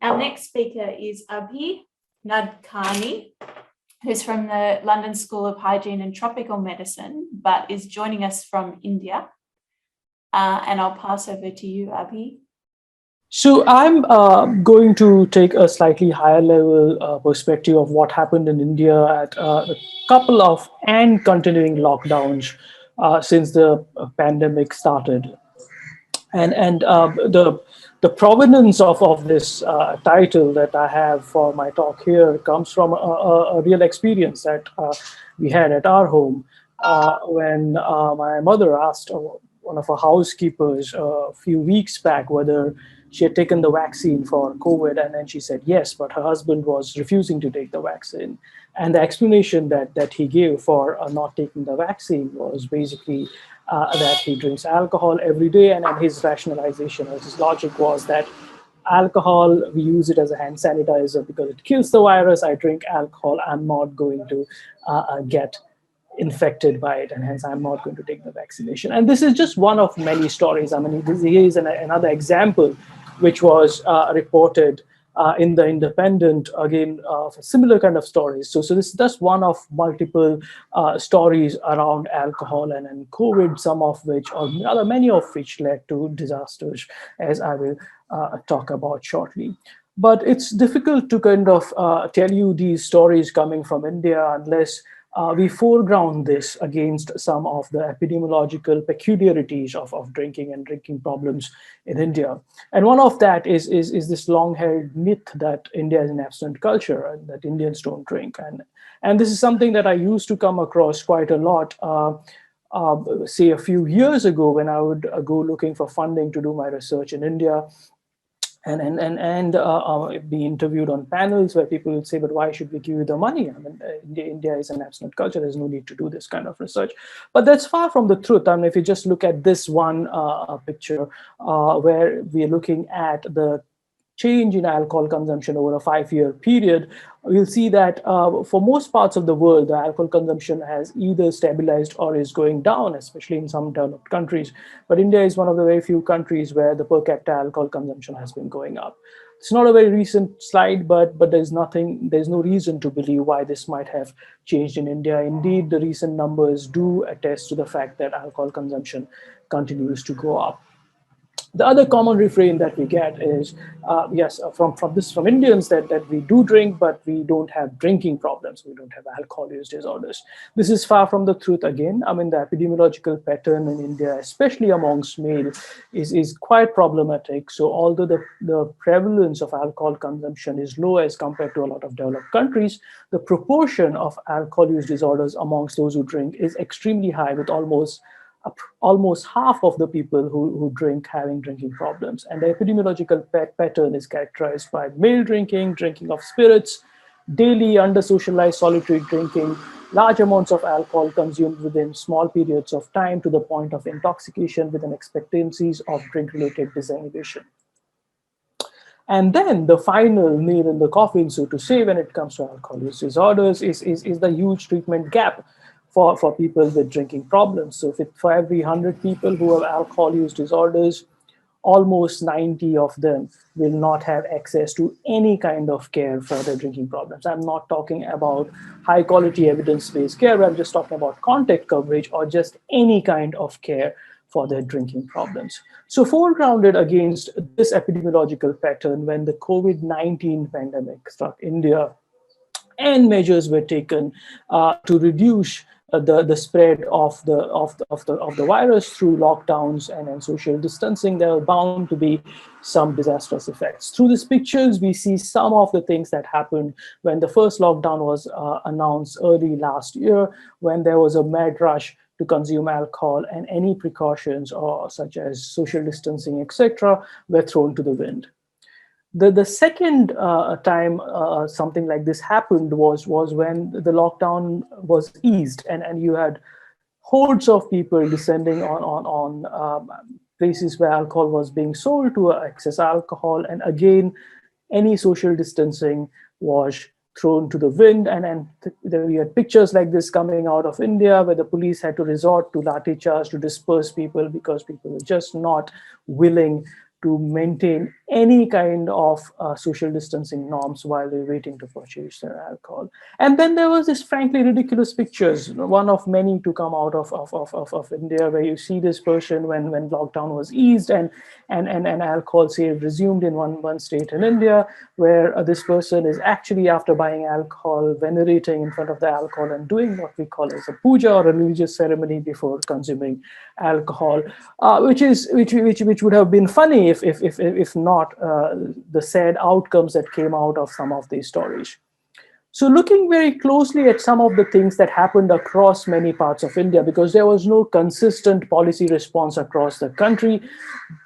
Our next speaker is Abhijit Nadkarni, who's from the London School of Hygiene and Tropical Medicine, but is joining us from India. And I'll pass over to you, Abhi. So I'm going to take a slightly higher level perspective of what happened in India at a couple of and continuing lockdowns since the pandemic started. And the provenance of this title that I have for my talk here comes from a real experience that we had at our home when my mother asked one of her housekeepers a few weeks back whether she had taken the vaccine for COVID, and then she said yes, but her husband was refusing to take the vaccine. And the explanation that he gave for not taking the vaccine was basically that he drinks alcohol every day, and his rationalization or his logic was that alcohol, we use it as a hand sanitizer because it kills the virus. I drink alcohol, I'm not going to get infected by it, and hence I'm not going to take the vaccination. And this is just one of many stories. I mean, this is another example which was reported in the Independent, again, for similar kind of stories. So this is just one of multiple stories around alcohol and COVID, some of which, or rather many of which, led to disasters, as I will talk about shortly. But it's difficult to kind of tell you these stories coming from India unless we foreground this against some of the epidemiological peculiarities of drinking and drinking problems in India. And one of that is this long-held myth that India is an abstinent culture and that Indians don't drink. And this is something that I used to come across quite a lot, say a few years ago when I would go looking for funding to do my research in India. And be interviewed on panels where people would say, but why should we give you the money? I mean, India is an abstinent culture. There's no need to do this kind of research. But that's far from the truth. I mean, if you just look at this one picture where we're looking at the change in alcohol consumption over a 5-year period, we'll see that for most parts of the world, the alcohol consumption has either stabilized or is going down, especially in some developed countries. But India is one of the very few countries where the per capita alcohol consumption has been going up. It's not a very recent slide, but there's no reason to believe why this might have changed in India. Indeed, the recent numbers do attest to the fact that alcohol consumption continues to go up. The other common refrain that we get is, from Indians that we do drink, but we don't have drinking problems. We don't have alcohol use disorders. This is far from the truth again. I mean, the epidemiological pattern in India, especially amongst male, is quite problematic. So although the prevalence of alcohol consumption is low as compared to a lot of developed countries, the proportion of alcohol use disorders amongst those who drink is extremely high, with almost half of the people who drink having drinking problems. And the epidemiological pattern is characterized by male drinking of spirits, daily under-socialized solitary drinking, large amounts of alcohol consumed within small periods of time to the point of intoxication with an expectancies of drink-related disinhibition. And then the final nail in the coffin, so to say, when it comes to alcohol use disorders is the huge treatment gap for people with drinking problems. So for every 100 people who have alcohol use disorders, almost 90 of them will not have access to any kind of care for their drinking problems. I'm not talking about high quality evidence-based care. I'm just talking about contact coverage or just any kind of care for their drinking problems. So foregrounded against this epidemiological pattern, when the COVID-19 pandemic struck India and measures were taken to reduce the spread of the virus through lockdowns and social distancing, there are bound to be some disastrous effects. Through these pictures, we see some of the things that happened when the first lockdown was announced early last year, when there was a mad rush to consume alcohol, and any precautions such as social distancing, etc., were thrown to the wind. The second time something like this happened was when the lockdown was eased, and you had hordes of people descending on places where alcohol was being sold to access alcohol, and again, any social distancing was thrown to the wind. And we had pictures like this coming out of India, where the police had to resort to lathi charge to disperse people because people were just not willing to maintain any kind of social distancing norms while they're waiting to purchase their alcohol. And then there was this frankly ridiculous pictures, one of many to come out of India, where you see this person when lockdown was eased and alcohol sale resumed in one state in India, where this person is actually, after buying alcohol, venerating in front of the alcohol and doing what we call as a puja or a religious ceremony before consuming alcohol, which would have been funny if not the sad outcomes that came out of some of these stories. So looking very closely at some of the things that happened across many parts of India, because there was no consistent policy response across the country,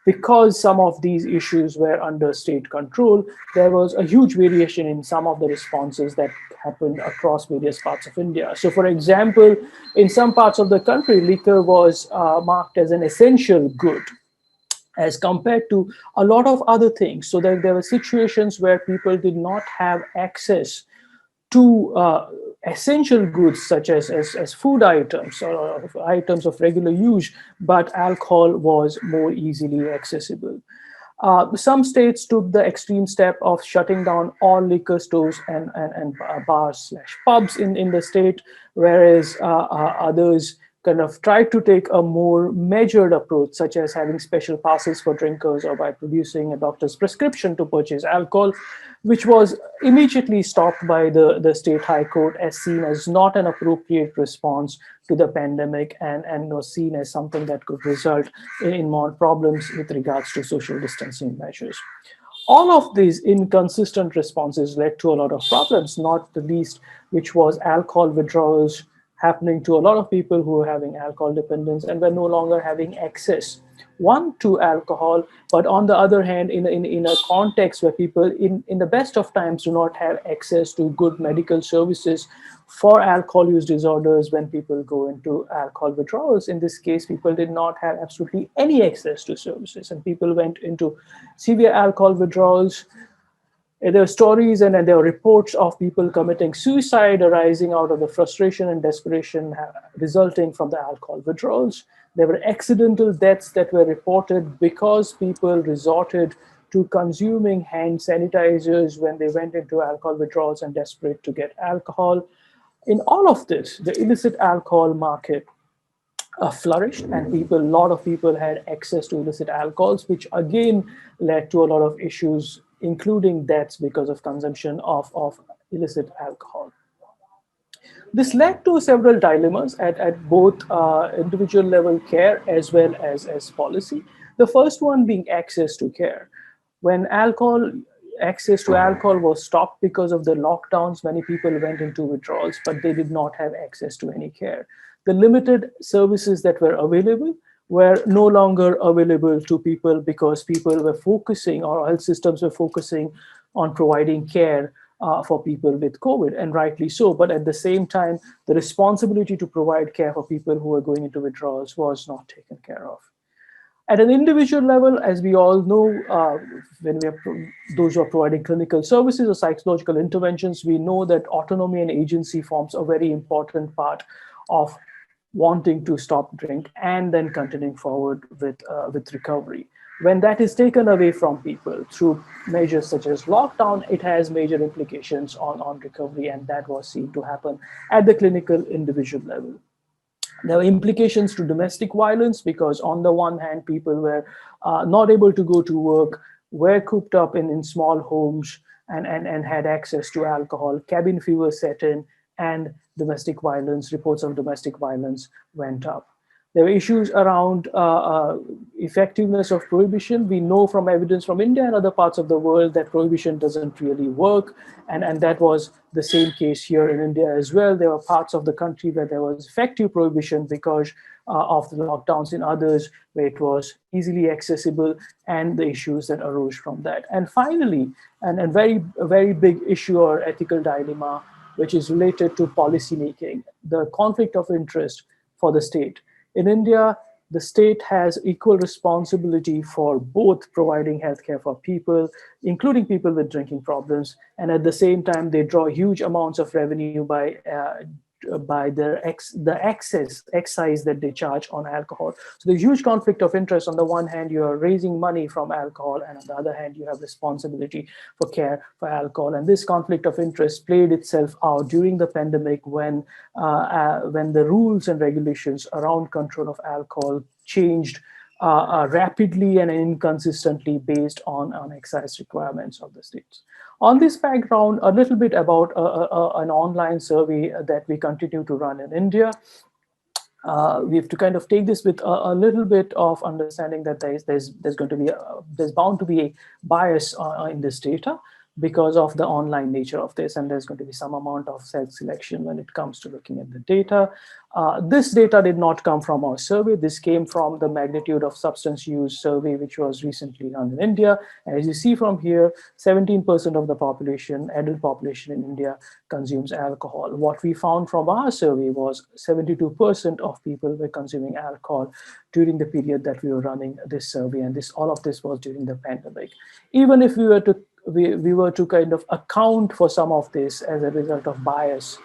because some of these issues were under state control, there was a huge variation in some of the responses that happened across various parts of India. So for example, in some parts of the country, liquor was marked as an essential good as compared to a lot of other things. So that there were situations where people did not have access to essential goods such as food items or items of regular use, but alcohol was more easily accessible. Some states took the extreme step of shutting down all liquor stores and bars/pubs in the state, whereas others kind of tried to take a more measured approach, such as having special passes for drinkers or by producing a doctor's prescription to purchase alcohol, which was immediately stopped by the state high court as seen as not an appropriate response to the pandemic and was seen as something that could result in more problems with regards to social distancing measures. All of these inconsistent responses led to a lot of problems, not the least which was alcohol withdrawals happening to a lot of people who were having alcohol dependence and were no longer having access, one, to alcohol, but on the other hand, in a context where people in the best of times do not have access to good medical services for alcohol use disorders. When people go into alcohol withdrawals, in this case, people did not have absolutely any access to services, and people went into severe alcohol withdrawals. There are stories and there are reports of people committing suicide arising out of the frustration and desperation resulting from the alcohol withdrawals. There were accidental deaths that were reported because people resorted to consuming hand sanitizers when they went into alcohol withdrawals and desperate to get alcohol. In all of this, the illicit alcohol market flourished, and a lot of people had access to illicit alcohols, which again led to a lot of issues, including deaths because of consumption of illicit alcohol. This led to several dilemmas at both individual level care as well as policy. The first one being access to care. When access to alcohol was stopped because of the lockdowns, many people went into withdrawals, but they did not have access to any care. The limited services that were available were no longer available to people because people were focusing, or health systems were focusing on providing care for people with COVID, and rightly so. But at the same time, the responsibility to provide care for people who were going into withdrawals was not taken care of. At an individual level, as we all know, when we are those who are providing clinical services or psychological interventions, we know that autonomy and agency forms a very important part of wanting to stop drink and then continuing forward with recovery. When that is taken away from people through measures such as lockdown, it has major implications on recovery, and that was seen to happen at the clinical individual level. There were implications to domestic violence because on the one hand, people were not able to go to work, were cooped up in small homes and had access to alcohol. Cabin fever set in, and domestic violence, reports of domestic violence went up. There were issues around effectiveness of prohibition. We know from evidence from India and other parts of the world that prohibition doesn't really work. And that was the same case here in India as well. There were parts of the country where there was effective prohibition because of the lockdowns, in others where it was easily accessible, and the issues that arose from that. And finally, a very big issue or ethical dilemma, which is related to policy making, the conflict of interest for the state. In India, the state has equal responsibility for both providing healthcare for people, including people with drinking problems, and at the same time, they draw huge amounts of revenue by by the excise that they charge on alcohol. So there's huge conflict of interest. On the one hand, you are raising money from alcohol, and on the other hand, you have responsibility for care for alcohol. And this conflict of interest played itself out during the pandemic when the rules and regulations around control of alcohol changed rapidly and inconsistently based on excise requirements of the states. On this background, a little bit about an online survey that we continue to run in India. We have to kind of take this with a little bit of understanding that there's bound to be a bias in this data because of the online nature of this, and there's going to be some amount of self-selection when it comes to looking at the data. This data did not come from our survey. This came from the magnitude of substance use survey, which was recently done in India. And as you see from here, 17% of the population, adult population in India, consumes alcohol. What we found from our survey was 72% of people were consuming alcohol during the period that we were running this survey, and all of this was during the pandemic. Even if we were to kind of account for some of this as a result of bias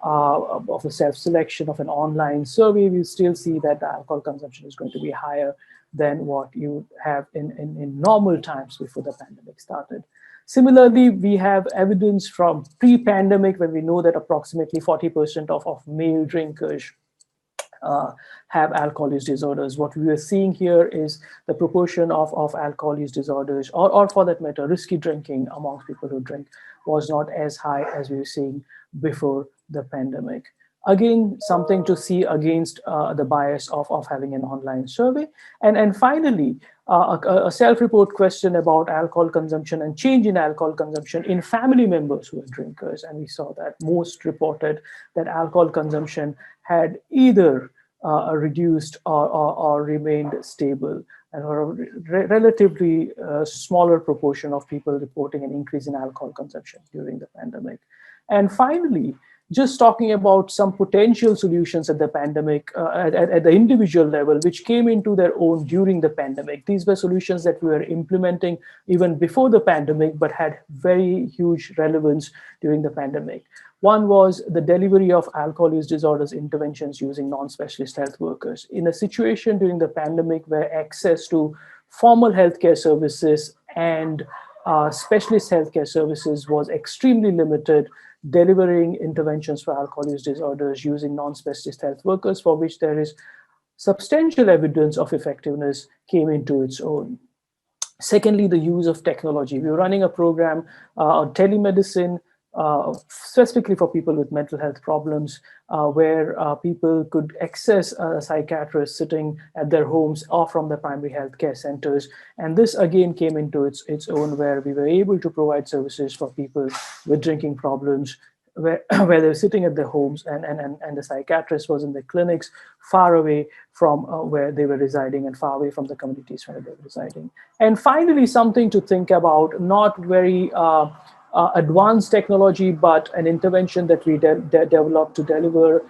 of a self-selection of an online survey, we still see that the alcohol consumption is going to be higher than what you have in normal times before the pandemic started. Similarly, we have evidence from pre-pandemic when we know that approximately 40% of male drinkers have alcohol use disorders. What we are seeing here is the proportion of alcohol use disorders, or for that matter, risky drinking amongst people who drink, was not as high as we were seeing before the pandemic. Again, something to see against the bias of having an online survey. And finally, a self-report question about alcohol consumption and change in alcohol consumption in family members who are drinkers. And we saw that most reported that alcohol consumption had either reduced or remained stable, and a relatively smaller proportion of people reporting an increase in alcohol consumption during the pandemic. And finally, just talking about some potential solutions at the pandemic, at the individual level, which came into their own during the pandemic. These were solutions that we were implementing even before the pandemic, but had very huge relevance during the pandemic. One was the delivery of alcohol use disorders interventions using non-specialist health workers. In a situation during the pandemic where access to formal healthcare services and specialist healthcare services was extremely limited, delivering interventions for alcohol use disorders using non-specialist health workers, for which there is substantial evidence of effectiveness, came into its own. Secondly, the use of technology. We were running a program on telemedicine, specifically for people with mental health problems, where people could access a psychiatrist sitting at their homes or from the primary health care centers. And this again came into its own, where we were able to provide services for people with drinking problems, where they were sitting at their homes, and the psychiatrist was in the clinics far away from where they were residing and far away from the communities where they were residing. And finally, something to think about, not very advanced technology, but an intervention that we developed to deliver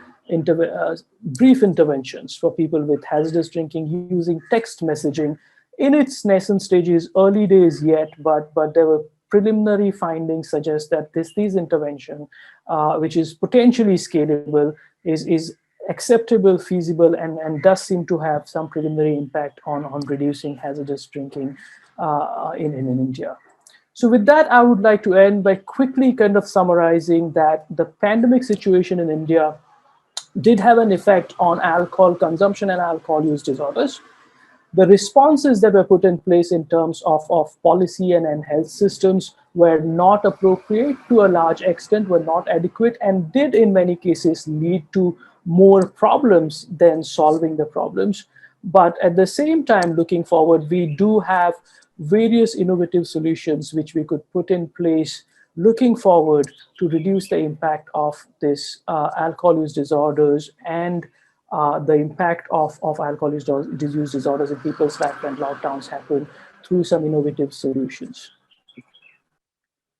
brief interventions for people with hazardous drinking using text messaging. In its nascent stages, early days yet, but there were preliminary findings suggest that these intervention, which is potentially scalable, is acceptable, feasible, and does seem to have some preliminary impact on reducing hazardous drinking in India. So with that, I would like to end by quickly kind of summarizing that the pandemic situation in India did have an effect on alcohol consumption and alcohol use disorders. The responses that were put in place in terms of policy and health systems were not appropriate to a large extent, were not adequate, and did in many cases lead to more problems than solving the problems. But at the same time, looking forward, we do have various innovative solutions which we could put in place looking forward to reduce the impact of this alcohol use disorders and the impact of alcohol use disorders in people's life when lockdowns happen through some innovative solutions.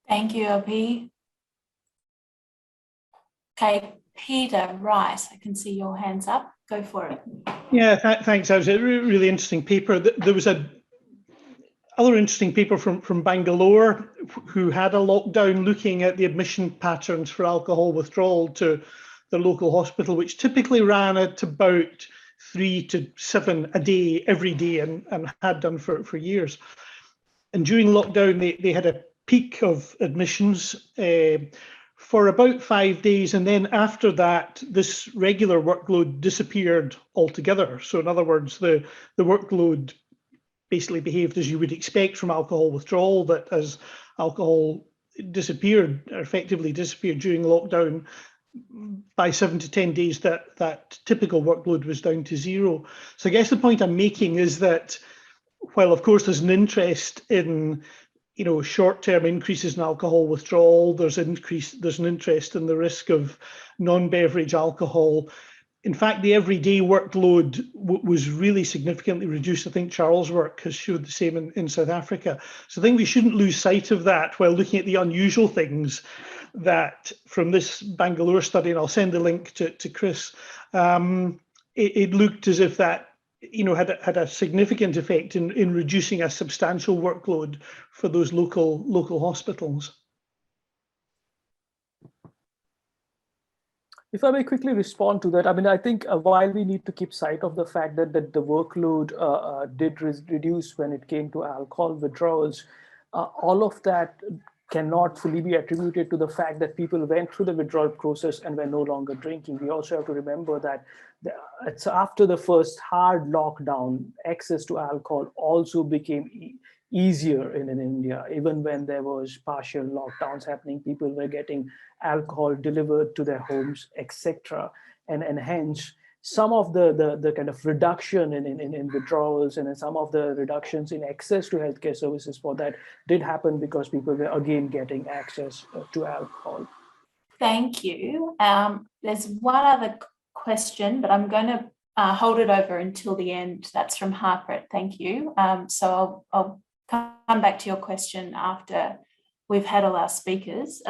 Thank you, Abhi. Okay, Peter Rice, I can see your hands up. Go for it. Yeah, thanks. That was a really interesting paper. There was other interesting paper from Bangalore, who had a lockdown looking at the admission patterns for alcohol withdrawal to the local hospital, which typically ran at about 3 to 7 a day, every day, and had done for years. And during lockdown, they had a peak of admissions for about 5 days. And then after that, this regular workload disappeared altogether. So in other words, the workload basically behaved as you would expect from alcohol withdrawal, that as alcohol disappeared, or effectively disappeared during lockdown, by 7 to 10 days, that typical workload was down to zero. So I guess the point I'm making is that while of course there's an interest in short-term increases in alcohol withdrawal, there's an interest in the risk of non-beverage alcohol. In fact, the everyday workload was really significantly reduced. I think Charles' work has showed the same in South Africa. So I think we shouldn't lose sight of that while looking at the unusual things that from this Bangalore study, and I'll send the link to Chris, it looked as if that had a significant effect in reducing a substantial workload for those local hospitals. If I may quickly respond to that, I mean, I think while we need to keep sight of the fact that the workload did reduce when it came to alcohol withdrawals, all of that cannot fully be attributed to the fact that people went through the withdrawal process and were no longer drinking. We also have to remember that it's after the first hard lockdown, access to alcohol also became easier in India. Even when there was partial lockdowns happening, people were getting alcohol delivered to their homes, etc. And hence, some of the kind of reduction in withdrawals and some of the reductions in access to healthcare services for that did happen because people were again getting access to alcohol. Thank you. There's one other question, but I'm going to hold it over until the end. That's from Harpreet. Thank you. So I'll come back to your question after we've had all our speakers.